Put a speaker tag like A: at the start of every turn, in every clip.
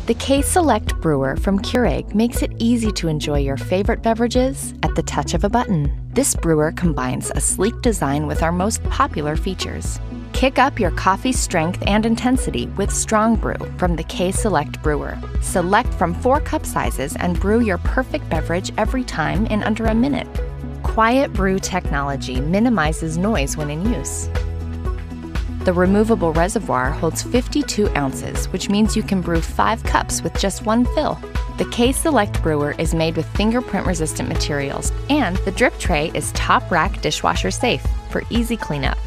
A: The K-Select brewer from Keurig makes it easy to enjoy your favorite beverages at the touch of a button. This brewer combines a sleek design with our most popular features. Kick up your coffee's strength and intensity with Strong Brew from the K-Select brewer. Select from 4 cup sizes and brew your perfect beverage every time in under a minute. Quiet Brew technology minimizes noise when in use. The removable reservoir holds 52 ounces, which means you can brew 5 cups with just 1 fill. The K-Select brewer is made with fingerprint-resistant materials, and the drip tray is top-rack dishwasher safe for easy cleanup.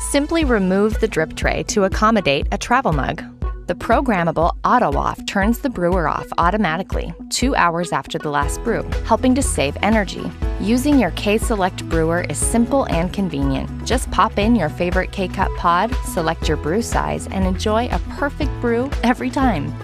A: Simply remove the drip tray to accommodate a travel mug. The programmable auto-off turns the brewer off automatically 2 hours after the last brew, helping to save energy. Using your K-Select brewer is simple and convenient. Just pop in your favorite K-Cup pod, select your brew size, and enjoy a perfect brew every time.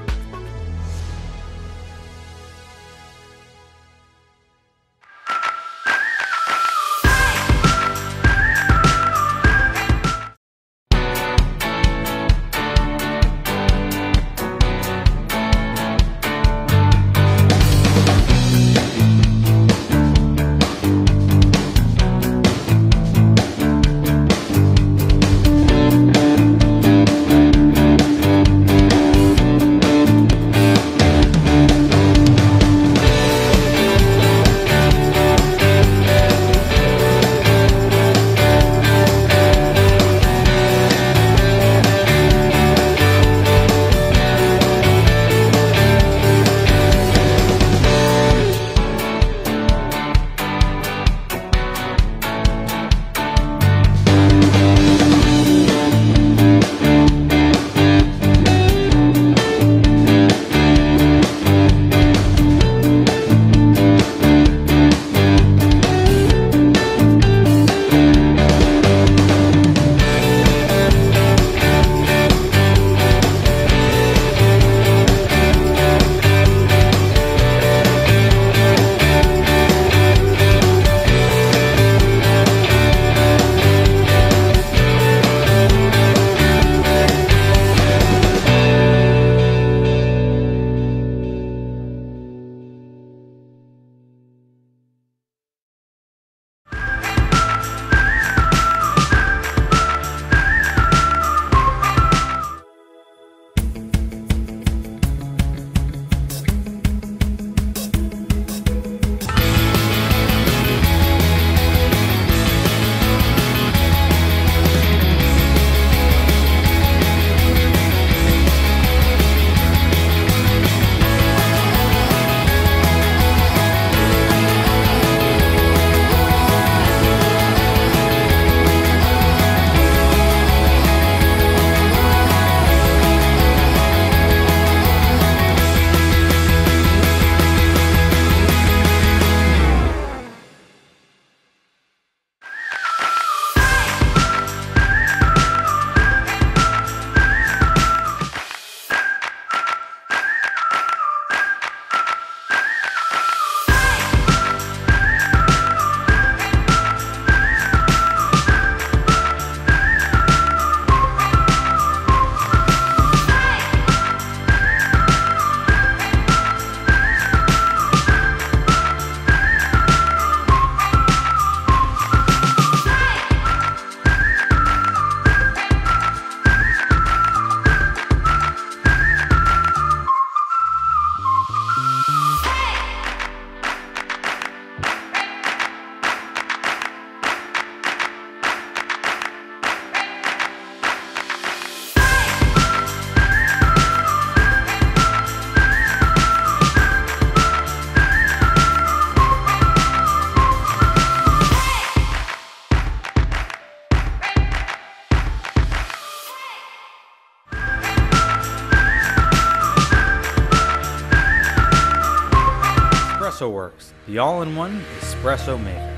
B: EspressoWorks, the all-in-one espresso maker.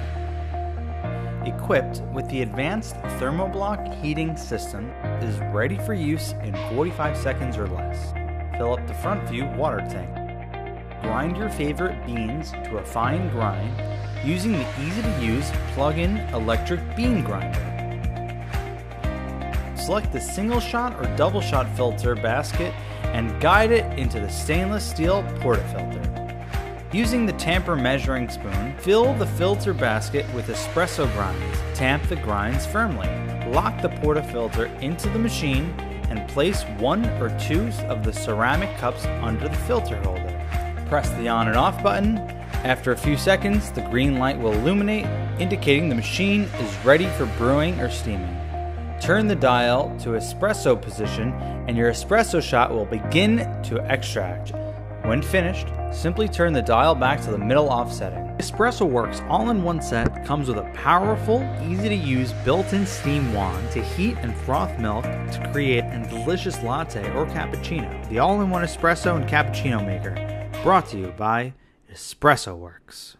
B: Equipped with the advanced thermoblock heating system, it is ready for use in 45 seconds or less. Fill up the front view water tank. Grind your favorite beans to a fine grind using the easy-to-use plug-in electric bean grinder. select the single shot or double shot filter basket and guide it into the stainless steel portafilter. Using the tamper measuring spoon, fill the filter basket with espresso grinds. Tamp the grinds firmly. Lock the portafilter into the machine and place 1 or 2 of the ceramic cups under the filter holder. Press the on and off button. After a few seconds, the green light will illuminate, indicating the machine is ready for brewing or steaming. Turn the dial to espresso position and your espresso shot will begin to extract. When finished, simply turn the dial back to the middle off setting. EspressoWorks all-in-one set comes with a powerful, easy-to-use built-in steam wand to heat and froth milk to create a delicious latte or cappuccino. The all-in-one espresso and cappuccino maker, brought to you by EspressoWorks.